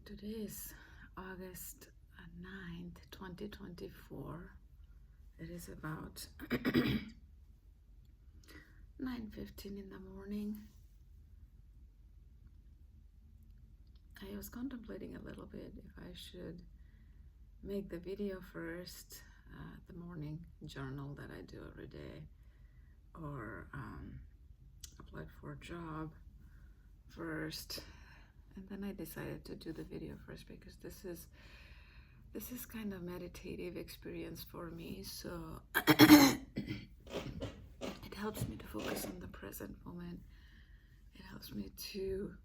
Today is August 9th, 2024. It is about 9:15 in the morning. I was contemplating a little bit if I should make the video first, the morning journal that I do every day, or apply for a job first. And then I decided to do the video first because this is kind of meditative experience for me, so it helps me to focus on the present moment. It helps me to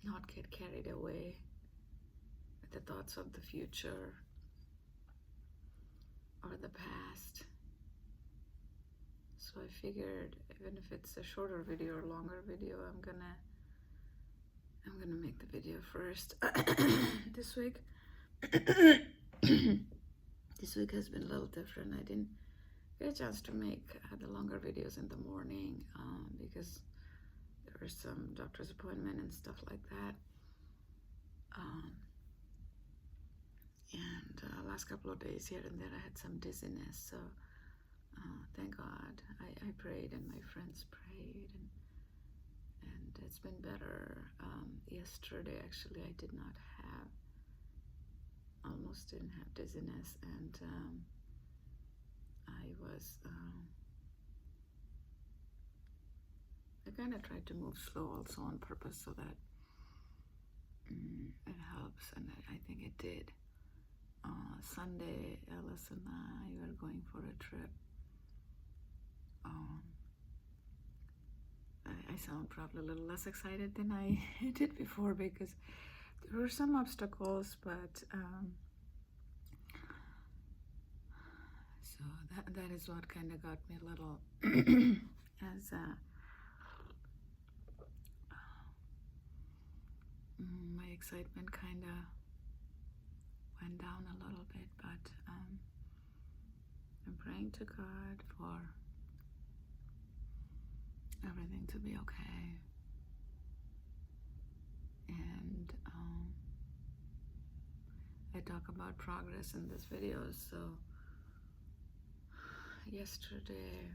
not get carried away with the thoughts of the future or the past. So I figured, even if it's a shorter video or longer video, I'm gonna make the video first. This week this week has been a little different. I didn't get a chance to make the longer videos in the morning because there was some doctor's appointment and stuff like that. And last couple of days here and there I had some dizziness, so thank God I prayed and my friends prayed, and it's been better. Yesterday actually I almost didn't have dizziness, and I kind of tried to move slow also on purpose so that it helps, and I think it did. Sunday, Ellis and I were going for a trip. I sound probably a little less excited than I did before because there were some obstacles, but so that is what kind of got me a little as my excitement kind of went down a little bit, but I'm praying to God for everything to be okay. And I talk about progress in this video. So yesterday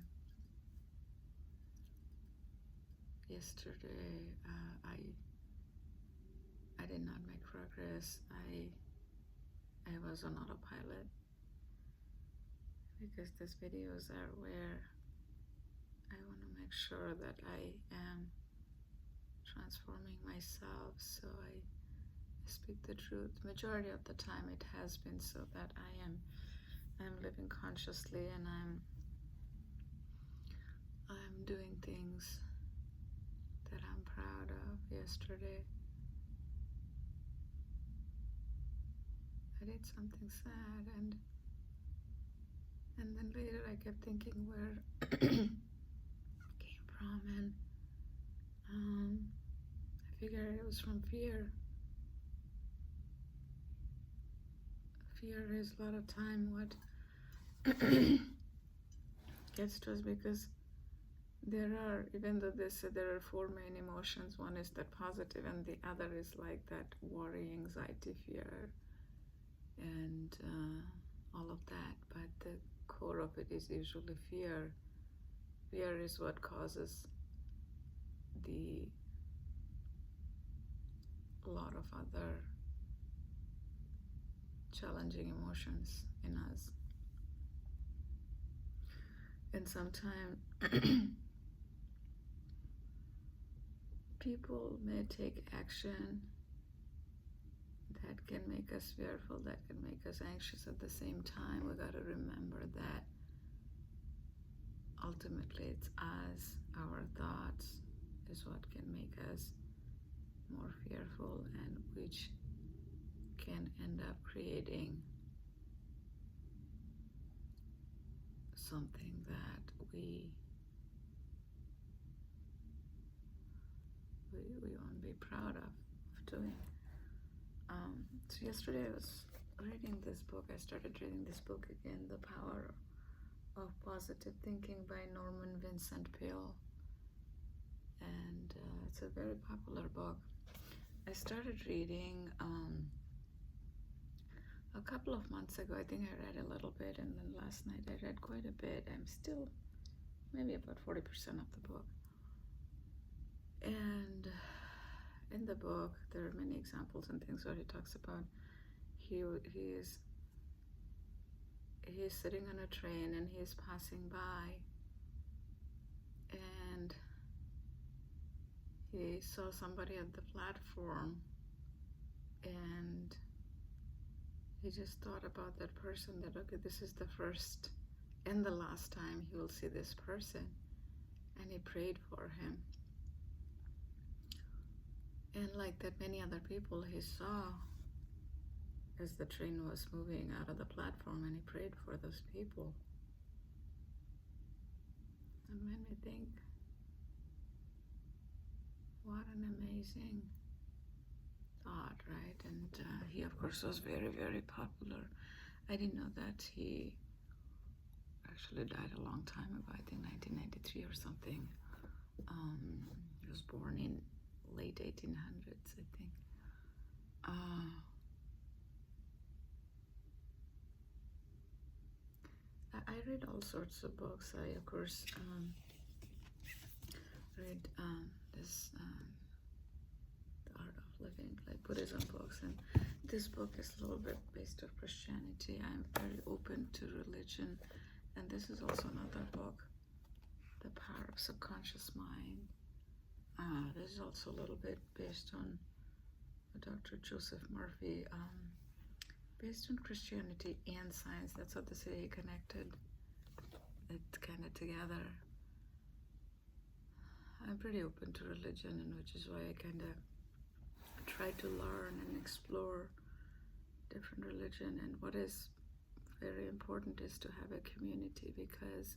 I did not make progress. I was on autopilot because these videos are where I want to make sure that I am transforming myself, so I speak the truth. Majority of the time it has been so that I'm living consciously, and I'm doing things that I'm proud of. Yesterday I did something sad, and then later I kept thinking where it came from, and I figured it was from fear. Fear is a lot of time what gets to us, because there are, even though they say there are four main emotions, one is that positive and the other is like that worry, anxiety, fear, and all of that, but the core of it is usually fear. Fear is what causes a lot of other challenging emotions in us. And sometimes people may take action that can make us fearful, that can make us anxious at the same time. We got to remember that ultimately it's us, our thoughts is what can make us more fearful, and which can end up creating something that we won't be proud of doing. So yesterday I was reading this book. I started reading this book again, The Power of Positive Thinking by Norman Vincent Peale, and it's a very popular book. I started reading a couple of months ago. I think I read a little bit, and then last night I read quite a bit. I'm still maybe about 40% of the book. And in the book, there are many examples and things where he talks about he's sitting on a train and he's passing by, and he saw somebody at the platform, and he just thought about that person, that okay, this is the first and the last time he will see this person, and he prayed for him. And like that many other people he saw as the train was moving out of the platform, and he prayed for those people. And made me think, what an amazing thought, right? And he of course was very, very popular. I didn't know that he actually died a long time ago, I think 1993 or something. He was born in late 1800s, I think. I read all sorts of books. I, of course, read this The Art of Living, like Buddhism books, and this book is a little bit based on Christianity. I'm very open to religion, and this is also another book, The Power of Subconscious Mind. This is also a little bit based on Dr. Joseph Murphy, based on Christianity and science. That's what they say, he connected it kind of together. I'm pretty open to religion, and which is why I kind of try to learn and explore different religion. And what is very important is to have a community, because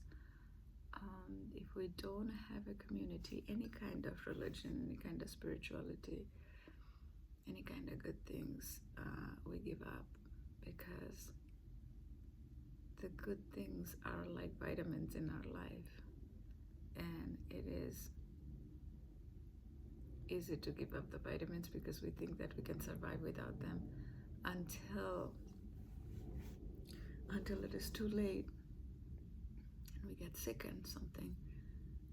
if we don't have a community, any kind of religion, any kind of spirituality, any kind of good things, we give up, because the good things are like vitamins in our life, and it is easy to give up the vitamins because we think that we can survive without them until it is too late and we get sick and something.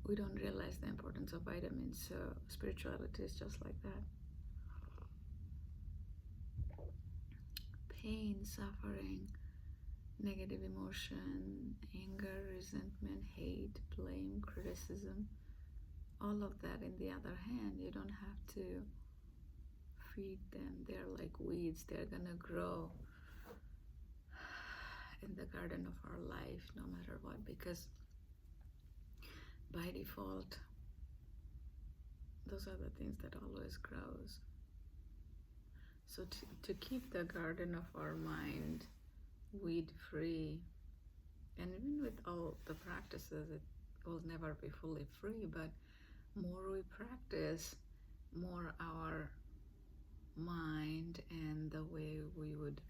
We don't realize the importance of vitamins. So spirituality is just like that. Pain, suffering, negative emotion, anger, resentment, hate, blame, criticism, all of that. In the other hand, you don't have to feed them. They're like weeds. They're gonna grow in the garden of our life no matter what, because by default, those are the things that always grows. So to keep the garden of our mind weed free, and even with all the practices, it will never be fully free, but more we practice, more our mind and the way we would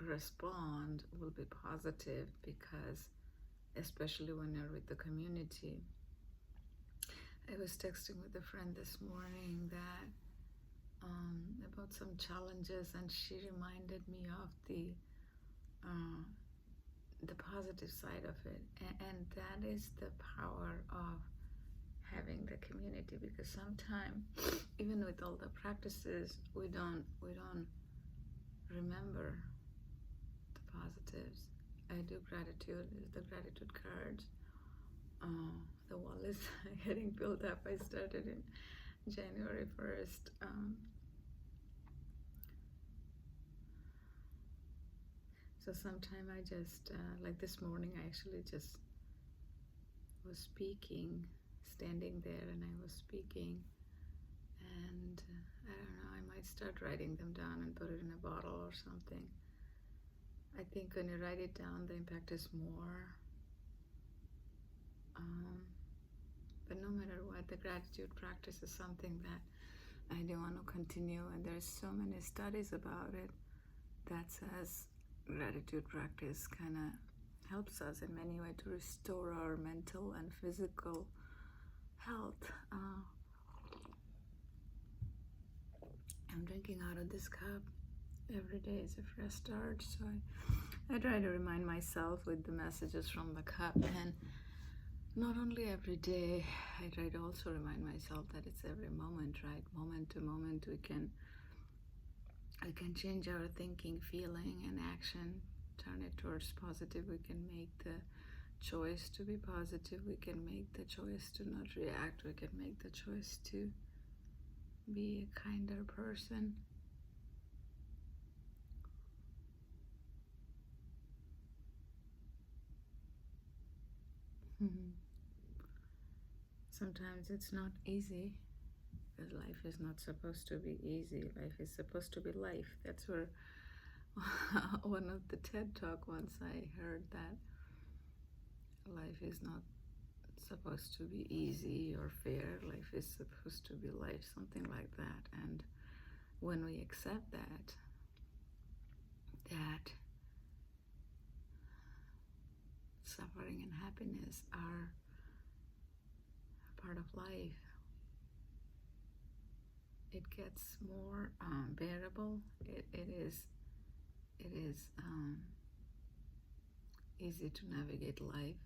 respond will be positive, because especially when you're with the community. I was texting with a friend this morning that about some challenges, and she reminded me of the positive side of it, and that is the power of having the community, because sometimes even with all the practices, we don't remember the positives. I do gratitude, the gratitude cards. The wall is getting built up. I started in January 1st. So sometime I just, like this morning, I actually just was speaking, standing there, and I was speaking, and I don't know, I might start writing them down and put it in a bottle or something. I think when you write it down, the impact is more. But no matter what, the gratitude practice is something that I do want to continue, and there's so many studies about it that says gratitude practice kind of helps us in many ways to restore our mental and physical health. drinking out of this cup every day is a fresh start. So I try to remind myself with the messages from the cup, and not only every day, I try to also remind myself that it's every moment, right? Moment to moment, we can change our thinking, feeling, and action, turn it towards positive. We can make the choice to be positive. We can make the choice to not react. We can make the choice to be a kinder person. Sometimes it's not easy, because life is not supposed to be easy. Life is supposed to be life. That's where one of the TED Talk once I heard that life is not supposed to be easy or fair. Life is supposed to be life, something like that. And when we accept that suffering and happiness are part of life, it gets more bearable. It is easy to navigate life.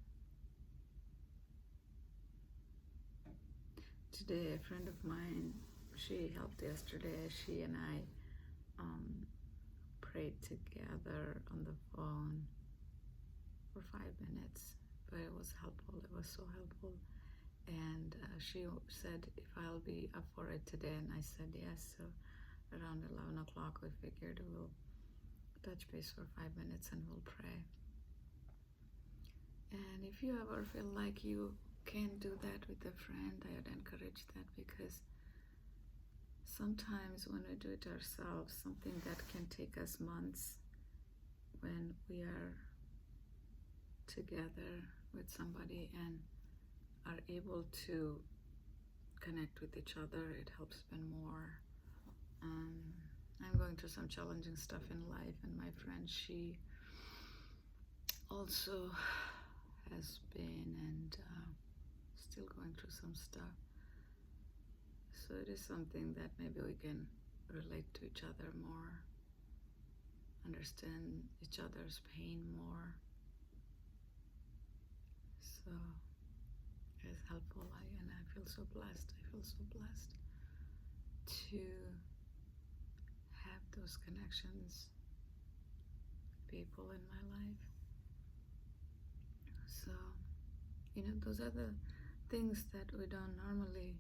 Today, a friend of mine, she helped yesterday. She and I prayed together on the phone for 5 minutes, but it was helpful. It was so helpful. And she said if I'll be up for it today, and I said yes. So around 11 o'clock, we figured we'll touch base for 5 minutes and we'll pray. And if you ever feel like you can't do that with a friend, I would encourage that, because sometimes when we do it ourselves, something that can take us months, when we are together with somebody and are able to connect with each other, it helps even more. I'm going through some challenging stuff in life, and my friend, she also has been and still going through some stuff. So it is something that maybe we can relate to each other more, understand each other's pain more. So it's helpful, and I feel so blessed. I feel so blessed to have those connections, people in my life. So, those are the things that we don't normally,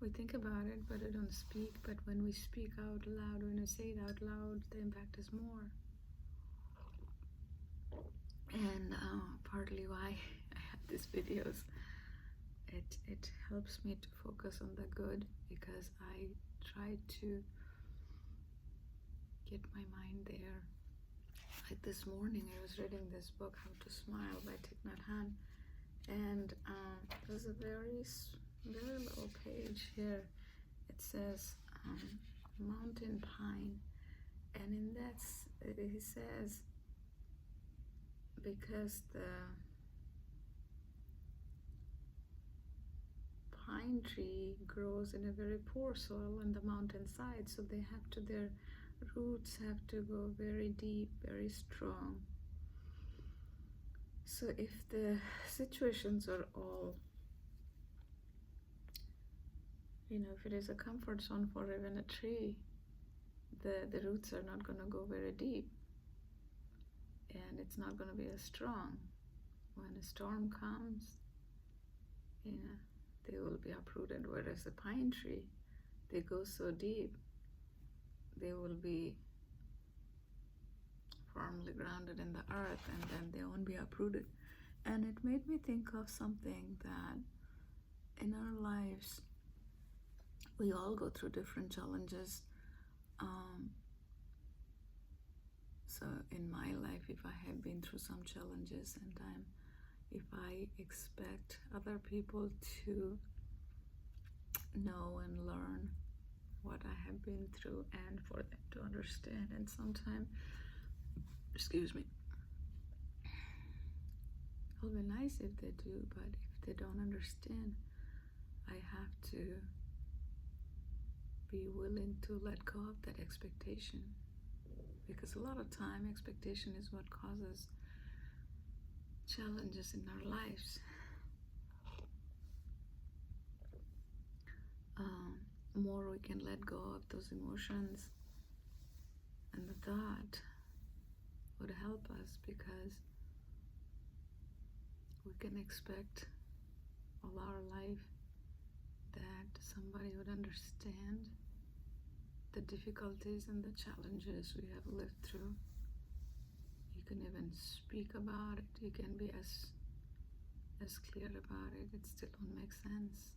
we think about it, but we don't speak. But when we speak out loud, when we say it out loud, the impact is more. And partly why I have these videos, it helps me to focus on the good, because I try to get my mind there. Like this morning, I was reading this book, How to Smile by Thich Nhat Hanh, and there's a very little page here. It says mountain pine, and in that he says, because the pine tree grows in a very poor soil on the mountainside, so their roots have to go very deep, very strong. So if the situations are all, if it is a comfort zone for even a tree, the roots are not going to go very deep, and it's not going to be as strong. When a storm comes, they will be uprooted. Whereas a pine tree, they go so deep, they will be firmly grounded in the earth, and then they won't be uprooted. And it made me think of something, that in our lives, we all go through different challenges. So in my life, if I have been through some challenges, and if I expect other people to know and learn what I have been through, and for them to understand, and sometimes, it'll be nice if they do, but if they don't understand, I have to be willing to let go of that expectation, because a lot of time expectation is what causes challenges in our lives. More we can let go of those emotions, and the thought would help us, because we can expect all our life that somebody would understand the difficulties and the challenges we have lived through. You can even speak about it. You can be as clear about it. It still won't make sense.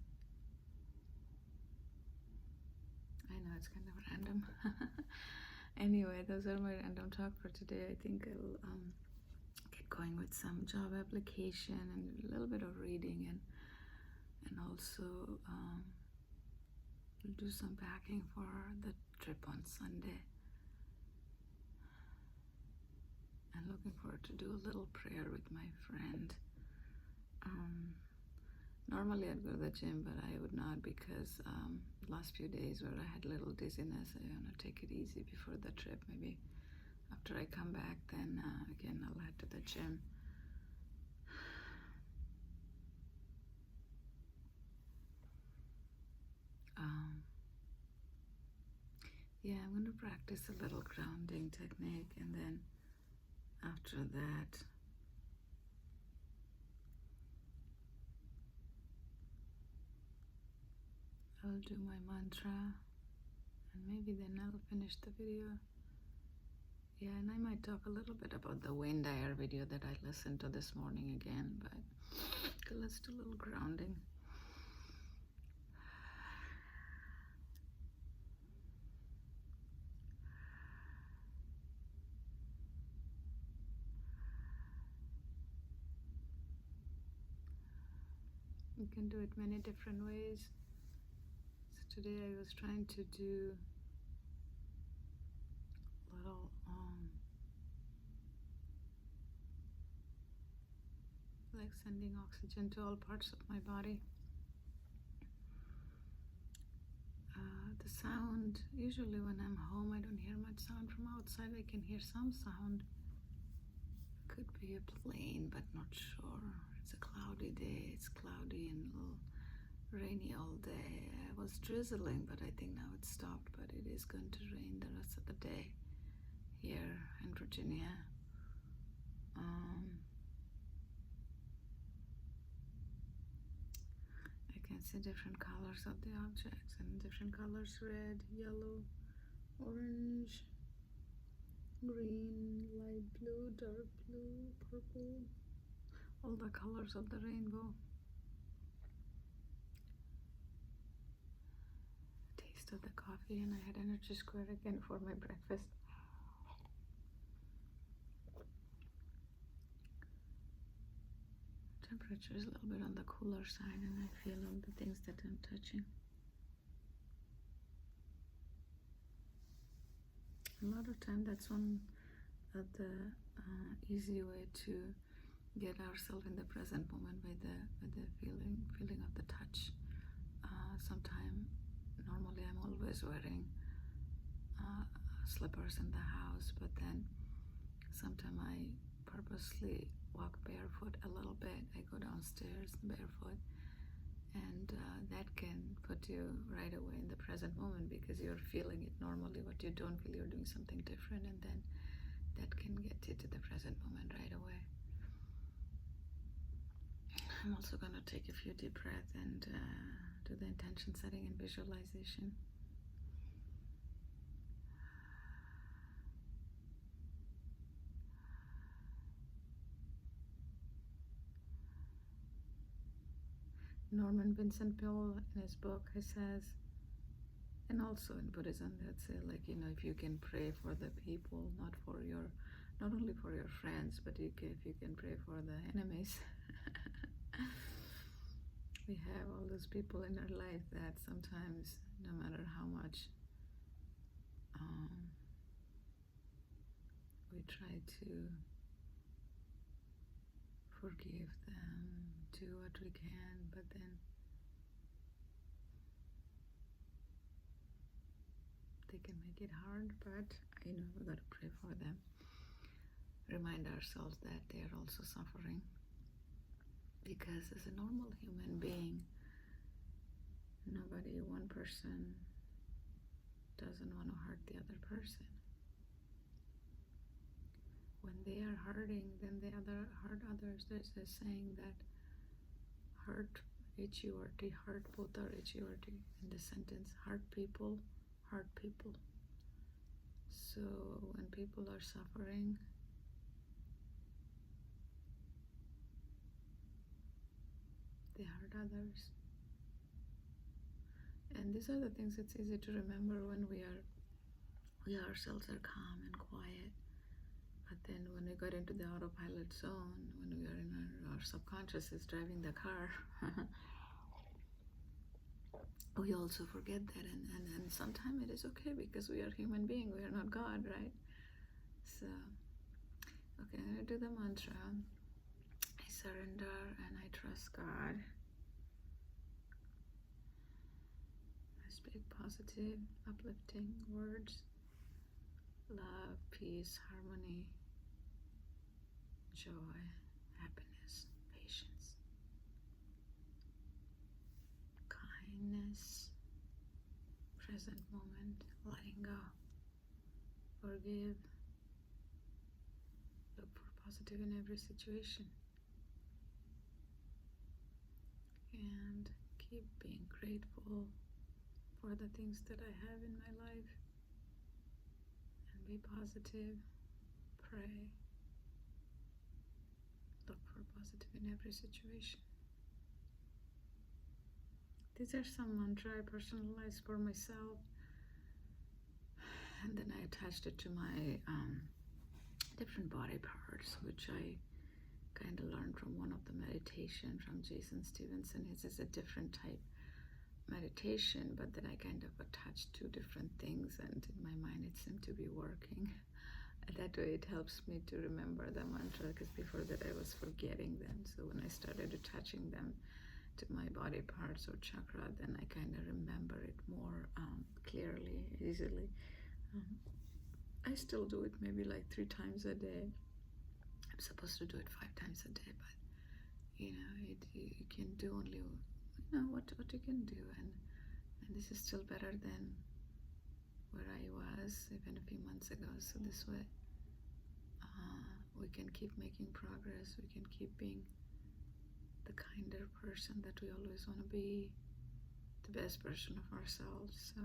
I know it's kind of random. Anyway, those are my random talk for today. I think I'll get going with some job application and a little bit of reading, and also we'll do some packing for the trip on Sunday. I'm looking forward to do a little prayer with my friend. Normally I'd go to the gym, but I would not, because last few days where I had a little dizziness, I want to take it easy before the trip. Maybe after I come back, then again I'll head to the gym. Yeah, I'm going to practice a little grounding technique, and then after that I'll do my mantra, and maybe then I'll finish the video. Yeah, and I might talk a little bit about the Wayne Dyer video that I listened to this morning again, but let's do a little grounding. You can do it many different ways. So today I was trying to do little like sending oxygen to all parts of my body. The sound, usually when I'm home I don't hear much sound from outside. I can hear some sound. Could be a plane, but not sure. It's a cloudy day. It's cloudy and a little rainy all day. It was drizzling, but I think now it's stopped. But it is going to rain the rest of the day here in Virginia. I can see different colors of the objects, and different colors: red, yellow, orange, green, light blue, dark blue, purple, all the colors of the rainbow. Taste of the coffee, and I had Energy Square again for my breakfast. Temperature is a little bit on the cooler side, and I feel all the things that I'm touching. A lot of time, that's one of the easy way to get ourselves in the present moment by the feeling of the touch. Normally I'm always wearing slippers in the house, but then sometimes I purposely walk barefoot a little bit. I go downstairs barefoot, and that can put you right away in the present moment, because you're feeling it normally. What you don't feel, you're doing something different, and then that can get you to the present moment right away. I'm also going to take a few deep breaths and do the intention setting and visualization. Norman Vincent Peale, in his book, he says, and also in Buddhism, they'd say, like, if you can pray for the people, not only for your friends, but if you can pray for the enemies. We have all those people in our life that sometimes, no matter how much we try to forgive them, do what we can, but then they can make it hard, but we gotta pray for them. Remind ourselves that they are also suffering, because as a normal human being, one person doesn't want to hurt the other person. When they are hurting, then they hurt others. There's a saying that hurt, H-U-R-T, hurt, both are H-U-R-T in the sentence. Hurt people, hurt people. So when people are suffering, they hurt others. And these are the things it's easy to remember when we ourselves are calm and quiet. But then when we get into the autopilot zone, when we are in our subconscious is driving the car, we also forget that. And sometimes it is okay, because we are human beings, we are not God, right? So, okay, I'm going to do the mantra. I surrender and I trust God. I speak positive, uplifting words. Love, peace, harmony, joy, happiness, patience, kindness, present moment, letting go, forgive, look for positive in every situation, and keep being grateful for the things that I have in my life. Be positive, pray, look for positive in every situation. These are some mantra I personalized for myself, and then I attached it to my different body parts, which I kind of learned from one of the meditation from Jason Stevenson. His is a different type meditation, but then I kind of attached two different things, and in my mind it seemed to be working. And that way it helps me to remember the mantra, because before that I was forgetting them. So when I started attaching them to my body parts or chakra, then I kind of remember it more clearly, easily. I still do it maybe like 3 times a day. I'm supposed to do it 5 times a day, but you can do only what you can do, and this is still better than where I was even a few months ago. So this way we can keep making progress, we can keep being the kinder person that we always want to be, the best version of ourselves. So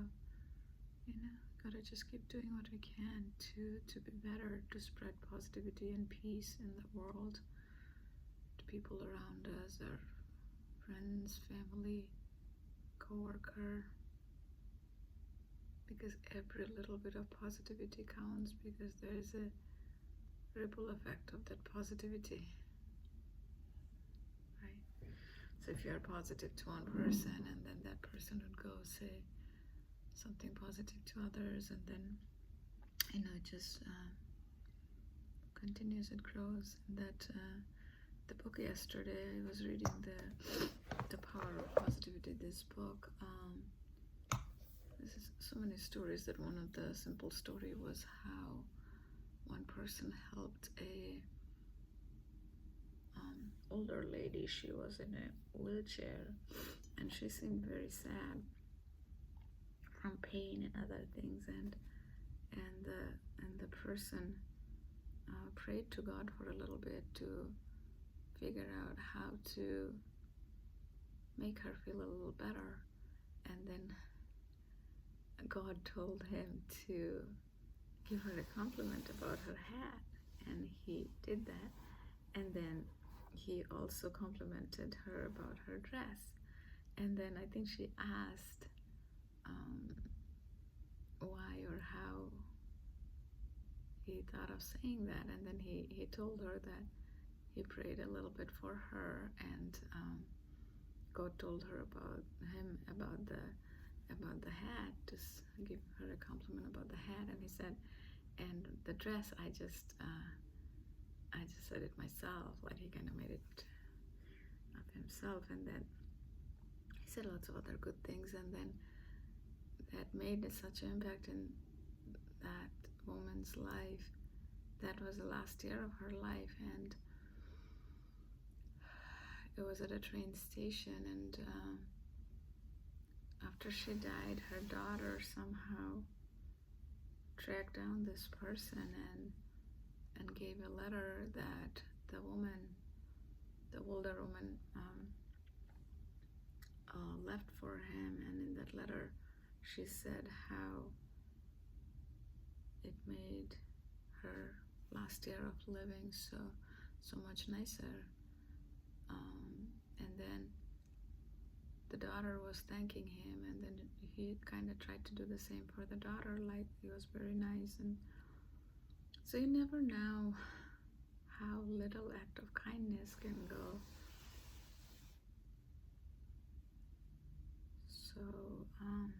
gotta just keep doing what we can to be better, to spread positivity and peace in the world, to people around us, our friends, family, co-worker, because every little bit of positivity counts, because there is a ripple effect of that positivity, right? So if you are positive to one person, and then that person would go say something positive to others, and then it just continues, it grows. And that the book yesterday, I was reading the Power of Positivity, this book. This is so many stories, that one of the simple story was how one person helped a older lady. She was in a wheelchair, and she seemed very sad from pain and other things, and the person prayed to God for a little bit to figure out how to make her feel a little better. And then God told him to give her a compliment about her hat, and he did that. And then he also complimented her about her dress. And then I think she asked why or how he thought of saying that, and then he told her that he prayed a little bit for her, and God told her about the hat, to give her a compliment about the hat. And he said, and the dress, I just said it myself, like he kind of made it of himself. And then he said lots of other good things, and then that made such an impact in that woman's life. That was the last year of her life, and it was at a train station, and after she died, her daughter somehow tracked down this person and gave a letter that the woman, the older woman, left for him. And in that letter she said how it made her last year of living so much nicer. And then the daughter was thanking him, and then he kind of tried to do the same for the daughter, like he was very nice. And so you never know how little act of kindness can go so far,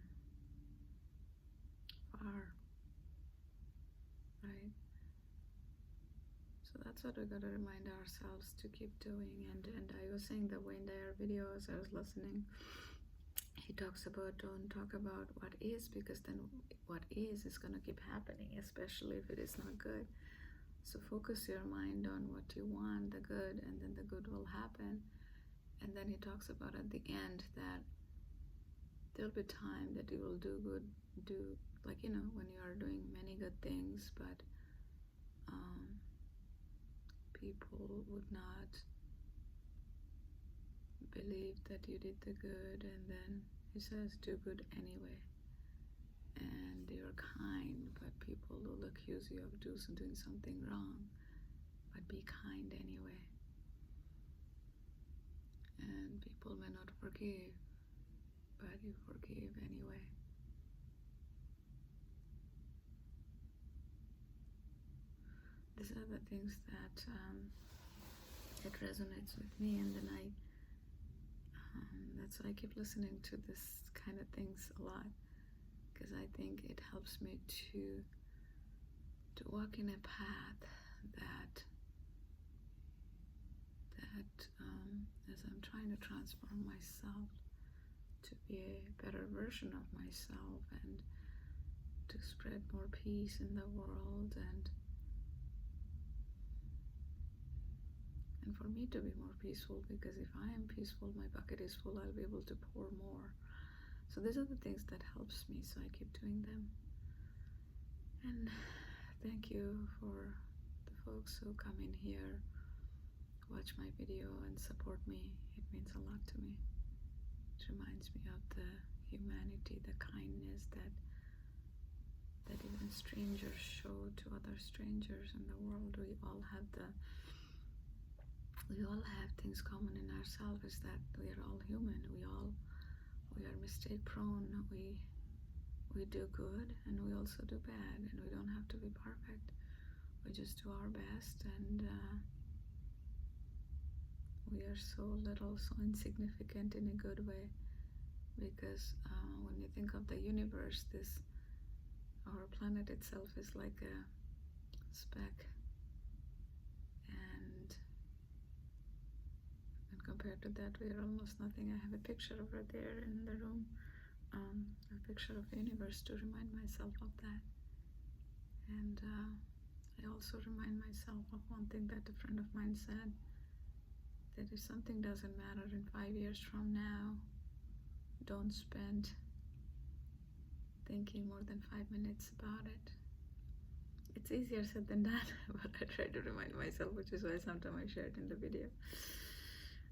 right? So that's what we got to remind ourselves to keep doing. And I was saying that Wayne Dyer video as I was listening, he talks about don't talk about what is, because then what is going to keep happening, especially if it is not good. So focus your mind on what you want, the good, and then the good will happen. And then he talks about at the end that there'll be time that you will do good, like, when you are doing many good things, but people would not believe that you did the good. And then he says do good anyway, and you're kind, but people will accuse you of doing something wrong, but be kind anyway. And people may not forgive, but you forgive anyway. These are the things that resonates with me, and then that's why I keep listening to this kind of things a lot, because I think it helps me to walk in a path that as I'm trying to transform myself to be a better version of myself, and to spread more peace in the world, and for me to be more peaceful, because if I am peaceful, my bucket is full, I'll be able to pour more. So these are the things that helps me, so I keep doing them. And thank you for the folks who come in here, watch my video, and support me. It means a lot to me. It reminds me of the humanity, the kindness that even strangers show to other strangers in the world. We all have things common in ourselves, is that we are all human. We are mistake prone. We do good, and we also do bad, and we don't have to be perfect. We just do our best, and we are so little, so insignificant in a good way, because when you think of the universe, our planet itself is like a speck, and compared to that, we are almost nothing. I have a picture over there in the room, a picture of the universe, to remind myself of that. And I also remind myself of one thing that a friend of mine said, that if something doesn't matter in 5 years from now, don't spend thinking more than 5 minutes about it. It's easier said than done, but I try to remind myself, which is why sometimes I share it in the video.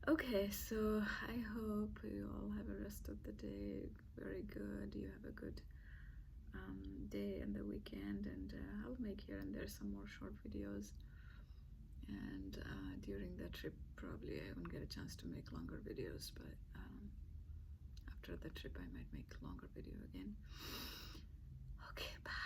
Okay, so I hope you all have a rest of the day very good. You have a good day and the weekend, and I'll make here and there some more short videos. And during the trip, probably I won't get a chance to make longer videos, but after the trip I might make a longer video again. Okay, bye.